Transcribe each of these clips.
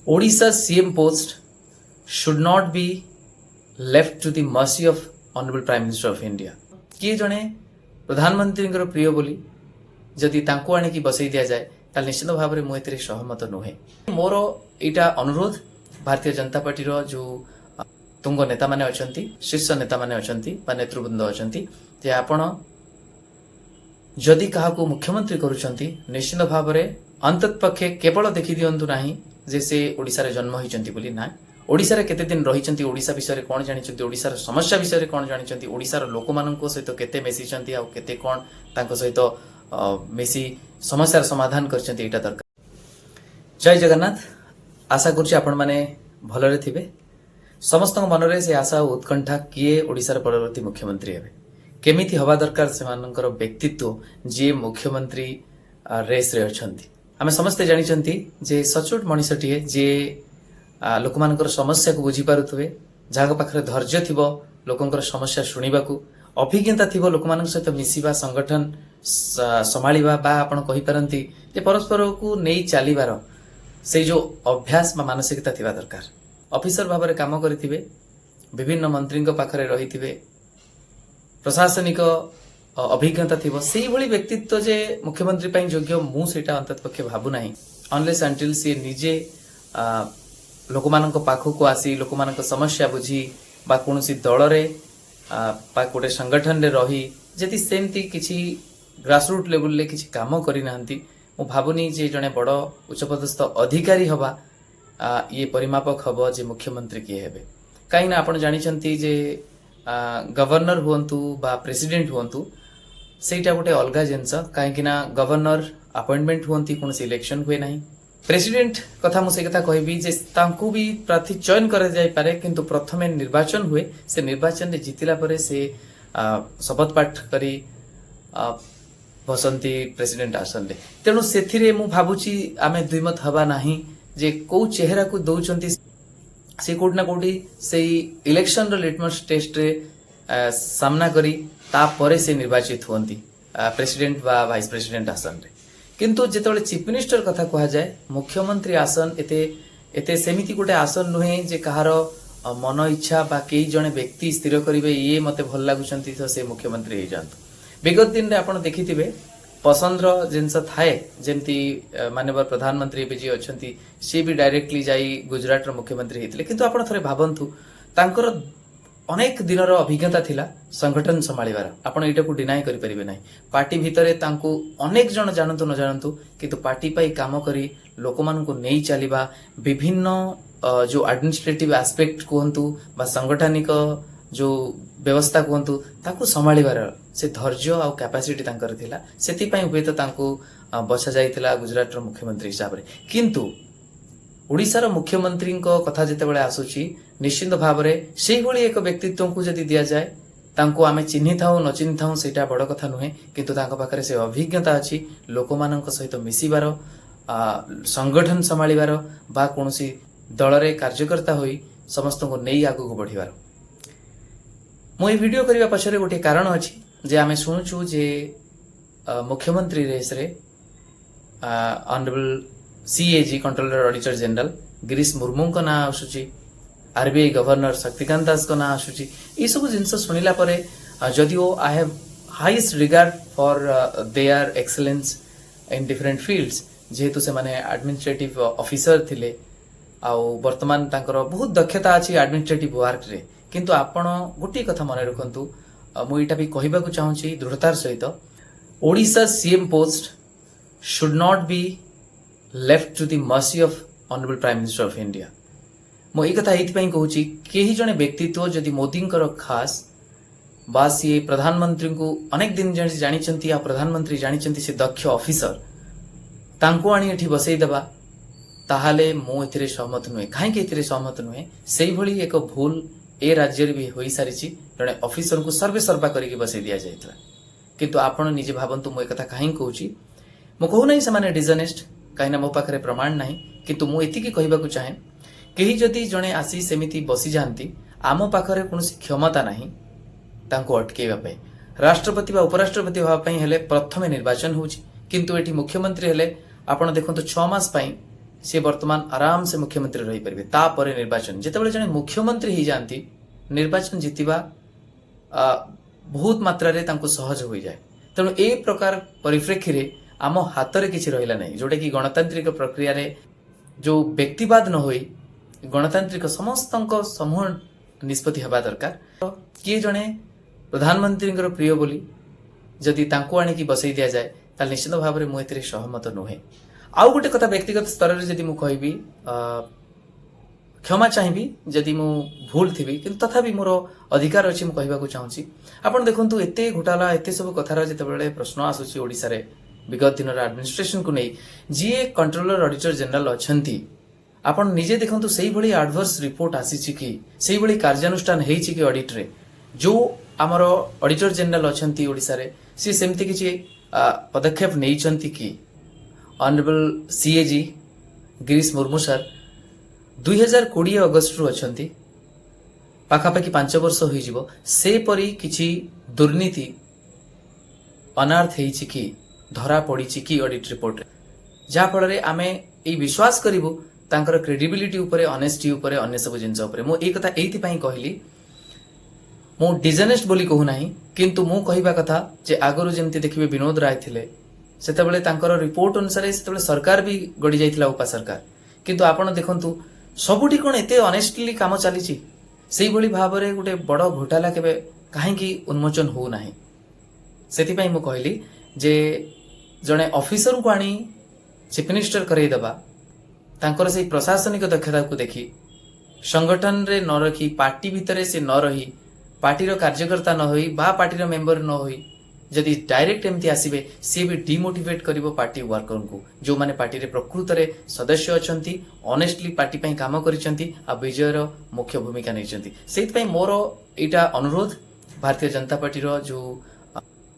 Odisha CM post should not be left to the mercy of Honorable Prime Minister of India. किए जड़े प्रधानमंत्री प्रिय बोली जदि तांको आनिकी बसई दिया जाए ताल निश्चित भाव में मुझे सहमत नुहे। मोर यहाँ अनुरोध भारतीय जनता पार्टी जो तुंग नेता माने अछंती शीर्ष नेता माने अछंती बा नेतृवृंद अछंती जे आपण जदि काहाको मुख्यमंत्री करूछंती निश्चित भाव में अंतत पक्षे केवल देखि दियंतु नाही जे से ओडिसा रे जन्म होइचंती बोली ना ओडिसा रे केते दिन रहिचंती ओडिसा विषय कोन जानिचंती ओडिसा रे समस्या विषय कोन जानिचंती ओडिसा रे लोक माननको सहित केते मेसिचंती आ केते कोन तांको सहित मेसी समस्यार समाधान करचंती एटा दरकार। जय जगन्नाथ। आशा करूची आपण माने भलरे थिबे। समस्त मनरे से आशा उत्कंठा किए ओडिसा रे परवर्ती मुख्यमंत्री हेबे केमिति हवा दरकार सेमानकर व्यक्तित्व जे मुख्यमंत्री रेस रे अछंती। आमे समस्ते जानिचंती जे सचोट मनिषटिए जे लोकमानकर समस्या को बुझी पारुथुवे जहाँ पाखरे धैर्य थिबो लोकंकर समस्या शुणिबाकू अभिज्ञता थिबो लोकमानक सहित मिसिबा संगठन संभाळिबा बा आपण कहि पारंती जे परस्पर को नेई चालिबार से जो अभ्यास बा मानसिकता थिबा दरकार। ऑफिसर भाबरे काम करिथिबे विभिन्न मंत्रीଙ୍କ पाखरे रहिथिबे प्रशासनिक अभिज्ञता थिबो सेही भली व्यक्तित्व जे मुख्यमंत्री पई योग्य मु सेटा अंतत पक्षे भाबु नाही अनलेस अंटिल से निजे लोकमानଙ୍କ पाखକୁ आसी लोकमानଙ୍କ समस्या बुझी बा कोनोसी दलरे बा कोटे संगठन रे रही जति सेमती किछि ग्रासरूट लेवल ले किछि काम करि नाहंती मु भाबुनी जे जने बड़ उच्चपदस्थ अधिकारी हवा ये परिमापक हबो जे मुख्यमंत्री किए हेबे काई ना आपण जानिचंती जे गवर्नर हुअंतु बा प्रेसिडेंट हुअंतु सेटा गोटे अलगा जिनस कहीं गवर्नर अपॉइंटमेंट हुअंती कोनोसी इलेक्शन हुए नाही प्रेसिडेंट कथा मुझे कथा कहबी जे तांकु भी प्रार्थी चयन कर जाय पारे किंतु प्रथमे निर्वाचन हुए से निर्वाचन रे जितिला परे से शपथ पाठ करी बसंती प्रेसिडेंट आसन रे तेणु सेथिरे मु भाबुची आमे द्विमत हवा नाही जे को चेहरा को दउचंती से कोट ना कोटी से इलेक्शन रो लिटमस टेस्ट रे सामना करी ता परे से निर्वाचित हुअंती प्रेसिडेंट बा वाइस प्रेसिडेंट आसन रे किंतु जेतबेले चीफ मिनिस्टर कथा कहा जाए मुख्यमंत्री आसन एते सेमिति गोटे आसन नुहे जे कहार मन इच्छा बा कई जने व्यक्ति स्थिर करिवे ये मते भल लागुचंती तो से मुख्यमंत्री हे जानतु। विगत दिन रे आपण देखिथिबे पसंदर जिनस थाए जेमती माननीय प्रधानमंत्री एबी जी अछंती से भी डायरेक्टली जाई गुजरात रो मुख्यमंत्री हेतिले किंतु आपण थरे भाबंतु तांकर अनेक दिनर अभिज्ञता थिला संगठन संभाळिबार आपण एटा को डिनाय करि परिबे नाही पार्टी भितरे तांको अनेक जन जानतु न जानतु किंतु पार्टी पई काम करी लोकमान को नेई चलीबा विभिन्न जो एडमिनिस्ट्रेटिव एस्पेक्ट कोहंतु बा संगठनिक जो व्यवस्था कोहंतु ताको संभाळिबार से धैर्य आ कैपेसिटी तांकर थिला सेति पई हुए तो तांको बछा जायतिला गुजरात रो मुख्यमंत्री हिसाब रे किंतु ओडिसा मुख्यमंत्री कथा जितेबाला आसुची निश्चित भाव में से भली एक व्यक्तित्व को जदि दि जाए तांको आमे चिन्हि थाउ न चिन्हि थाउ सेटा बड़ कथा नुहे किंतु तांको पाखरे से अभिज्ञता अछि लोकमानक सहित मिसिबार संगठन संभाळिबार बा कोनोसी दलरे कार्यकर्ता होई समस्त को नेई आगु को बढ़िबार मो ए वीडियो करबा पछरे गोटे कारण अछि जे आमे सुनुछु जे मुख्यमंत्री रेस रे honourable CAG controller auditor general Girish Murmu को ना आसुची आरबीआई गवर्नर शक्तिकांत दास को ना आसुची ये सब जिनस सुनिला परे जदिओ I have highest regard for their excellence in different fields जेहेतु से माने एडमिनिस्ट्रेटिव ऑफिसर थिले आउ वर्तमान तांकर बहुत दक्षता अछि एडमिनिस्ट्रेटिव वर्क रे किंतु आपण गोटी कथा मन रखंतु मु एटा भी कहबा को चाहूची दृढ़तार सहित Odisha CM post should not be left to the mercy of honourable prime minister of India मो एक कथा एथि कहूची केही जने व्यक्तित्व जदि मोदींकर खास बा सी प्रधानमंत्री को अनेक दिन जानिचंती आ प्रधानमंत्री जानिचंती से दक्ष ऑफिसर तांको आनी एठी बसई देबा ताहाले मो एथिरे सहमत नुहे काहेकि एथिरे सहमत नुहे सेही भली एक भूल ए राज्य रे भी होई सारिची जने ऑफिसर को सर्वे सर्वा करिके बसई दिया जायतला किंतु आपण निजे भाबंतु मो एक कथा काहे कहूची मो कहू नै समान डिसऑनेस्ट कहीं मो पाखे प्रमाण ना किंतु मु एतिकी कहबाकू चाहे कहीं जदि जड़े आसी सेमिति बसी जाती आम पाखरे कौन क्षमता नहीं तांको अटकेबा राष्ट्रपति बा उपराष्ट्रपति होगा प्रथम निर्वाचन होची किंतु एठी मुख्यमंत्री हेले आपण देखंतु 6 मास पई सी वर्तमान आराम से मुख्यमंत्री रही परिबे तापर निर्वाचन जेतेबेले जने मुख्यमंत्री ही जानती निर्वाचन जीतिबा बहुत मात्रा रे तांको सहज होई जाए तेणु ए प्रकार परिप्रेक्षी रे आम हाथ रे किछि रहिला नै जोटा कि गणतांत्रिक प्रक्रिया रे जो व्यक्तिवाद न होई गणतांत्रिक समस्तक समूह निष्पत्ति हेबा दरकार किए जने प्रधानमंत्री प्रिय बोली जदि तांको आनिकी बसई दिया जाए ताल निश्चित भाव में मुझे सहमत नुहे आउ गोटे कथा व्यक्तिगत स्तर में जदि मुझे क्षमा चाहिए जदि मु भूल थी किंतु तथापि मोर अधिकार अच्छी मुझे कहवाक चाहूँगी आपड़ देखु एत घोटाला एत सब कथार जिते प्रश्न आसूसी ओडिशा रे विगत दिन एडमिनिस्ट्रेशन को नहीं जी कंट्रोलर ऑडिटर जनरल अच्छा आपण निजे देखु से ही एडवर्स रिपोर्ट आसी कि से ही कार्यानुष्ठान होती कि ऑडिट रे जो आमर ऑडिटर जनरल अच्छा ओडिशा रे सी सेमती किसी पदक्षेप नहीं कि honourable CAG Girish Murmu sir 2020 अगस्त रु अच्छा पाखापाखि 5 वर्ष हो सेपरी किछि दुर्नीति अनार्थ होइछि कि धरा पड़ी कि ऑडिट रिपोर्ट जहा फल आमे ए विश्वास करिवु तांकर क्रेडिबिलिटी उपरे ऑनेस्टी उपरे अन्य सब जिंस उपरे मो ए कथा एथि पई कहली मो डिजनेस्ट बोली कहू नाही किंतु मो कहिबा कथा जे आगरु जेमति देखिबे विनोद राय थिले सेतेबेले तांकर रिपोर्ट अनुसार सेतेबेले सरकार भी गडी जाइथिला उपा सरकार किंतु आपण देखंतु सबुठी कोन एते ऑनेस्टली काम चलीछि सेही भली भाबरे गुटे बड़ घोटाला केबे काहेकि उन्मोचन हो नाही सेति पई मो कहली जे जणे ऑफिसर को आनी चीफ मिनिस्टर करई दबा तांकर से प्रशासनिक दक्षता को देखी संगठन रे न रखी पार्टी भितरे से न रही पार्टी कार्यकर्ता न होई बा पार्टी मेंबर न होई जदि डायरेक्ट एमती आसीबे सी भी डिमोटिवेट करिवो पार्टी वर्कर को जो माने पार्टी रे प्रकृत रे सदस्य अछंती ऑनेस्टली पार्टी पई काम करिसंती आ विजयर मुख्य भूमिका नैचंती सेति पई मोर एटा अनुरोध भारतीय जनता पार्टी रो जो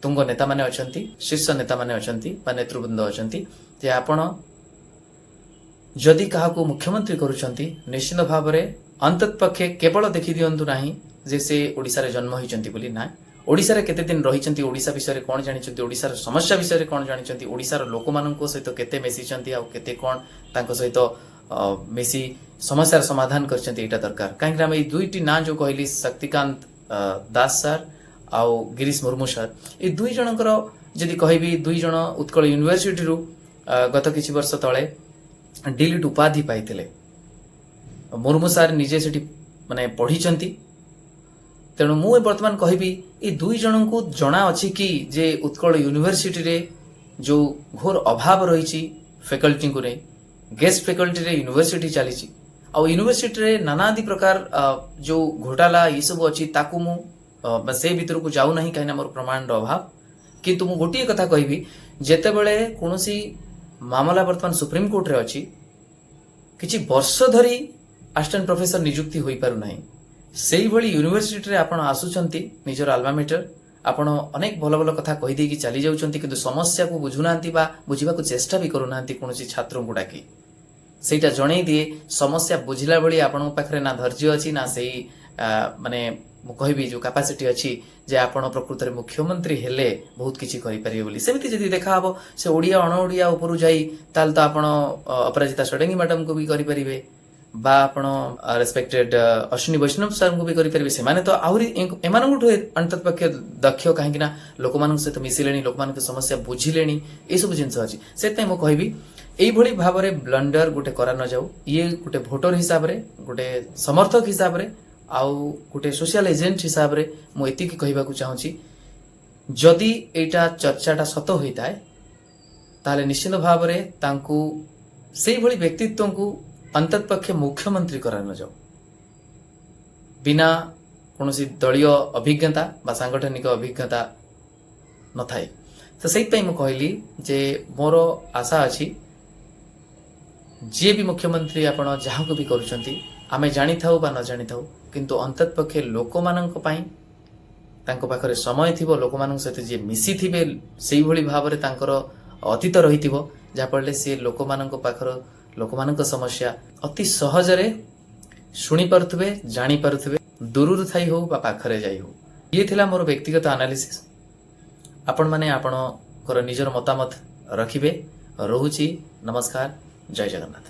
तुंग नेता माने अछंती शीर्ष नेता माने अछंती बा नेतृवृंद अछंती जे आपण जदि काहाको मुख्यमंत्री करूछंती निश्चित भाव में अंततपक्षे केवल देखि दियंतु नाही जे से ओडिसा रे जन्म होइचंती बोली ना ओडिसा रे केते दिन रहिचंती ओडिसा विषय रे कोन जानिचंती ओडिसा रे समस्या विषय रे कोन जानिचंती ओडिसा रे लोक माननको सहित केते मेसिचंती आ केते कोन तांको सहित मेसी समस्या समाधान करचंती एटा दरकार काहेकि हम ए दुईटी ना जो कहली शक्तिकांत दास सर आ गिरीश मुर्मू सर ए दुई जनकर जदि कहबी दुई जन उत्कल यूनिवर्सिटी रु गत किछि वर्ष तळे डिलीट उपाधि पाइथिले मुर्मू सर निजे सेठी माने पढ़ी तेणु मु वर्तमान कहबी ए दुई जन को जना अछि कि जे उत्कल यूनिवर्सिटी रे जो घोर अभाव रही फैकल्टी को गेस्ट फैकल्टी रे यूनिवर्सिटी चली आ यूनिवर्सिटी रे नानादि प्रकार जो घोटाला ये सब अच्छी ताकू मु से भीतर को जाऊ नहीं कहीं मोर प्रमाण अभाव किंतु मु गोटे कथा कहबी जेते बेले कोनोसी मामला वर्तमान सुप्रीम कोर्ट रे अछि किछि वर्ष धरी असिस्टेंट प्रोफेसर नियुक्ति होई पारु नाही सेही भली यूनिवर्सिटी रे आपण आसुचंती निजर अल्मा मेटर आपण अनेक भल भल कथा कहि देकी चली जाउचंती किंतु समस्या को बुझुनांती बा बुझिबा को चेष्टा भी करूनांती कोनोसी छात्रों को डाकी सेटा जणै दिए समस्या बुझिला बळी आपण पाखरे ना धैर्य अछि ना सेही माने मु कहबी जो कैपेसिटी अच्छी जे आपण प्रकृत रे मुख्यमंत्री हेले बहुत किछि करि परिबे बोली सेमिति जदि देखा हबो से ओडिया अण ओडिया ऊपर जाई ताल तो आपण अपराजिता षडंगी मैडम को भी करि परिबे बा आपण रेस्पेक्टेड अश्विनी वैष्णव सर को भी करि परिबे से माने तो आहुरी एमानंगु अंततपक्ष दक्ष काहेकि ना लोक मानन सहित मिसिलेनी लोक मान के समस्या बुझिलेनी ए सब जिंस अछि सेतै मु कहबी एई भली भाव रे ब्लंडर गोटे करा न जाऊ ये गोटे वोटर हिसाब रे गोटे समर्थक हिसाब रे आउ गोटे सोशल एजेंट हिसाब रे मु एतिकी कहबाकू चाहूँगी जदि एटा चर्चाटा सत होता है ताले निश्चित भाव रे तांकू सेही भली व्यक्तित्व को अंततपक्षे मुख्यमंत्री करा न जाऊ बिना कोनोसी दलीय अभिज्ञता बा सांगठनिक अभिज्ञता न थाए तो सेही पई मु कहली जे मोर आशा अछि जे भी मुख्यमंत्री आपण जहाँ को भी करूछंती आमे जानी थाउ बा न जानी थाउ किंतु अंततपक्षे लोक मानक पई तांको पाखरे समय थिबो लोक मानक सहित जे मिसी थिबे सेही भली भाव रे तांकर अतीत रहिथिबो जा पड़ले से लोक मानक पाखर लोक मानक समस्या अति सहज रे सुनी परथुबे जानी परथुबे दूरରୁ थाई हो बा पाखरे जाई हो ये थिला मोर व्यक्तिगत एनालिसिस आपण माने आपण निजर मतामत रखिबे रहुची नमस्कार जय जगन्नाथ।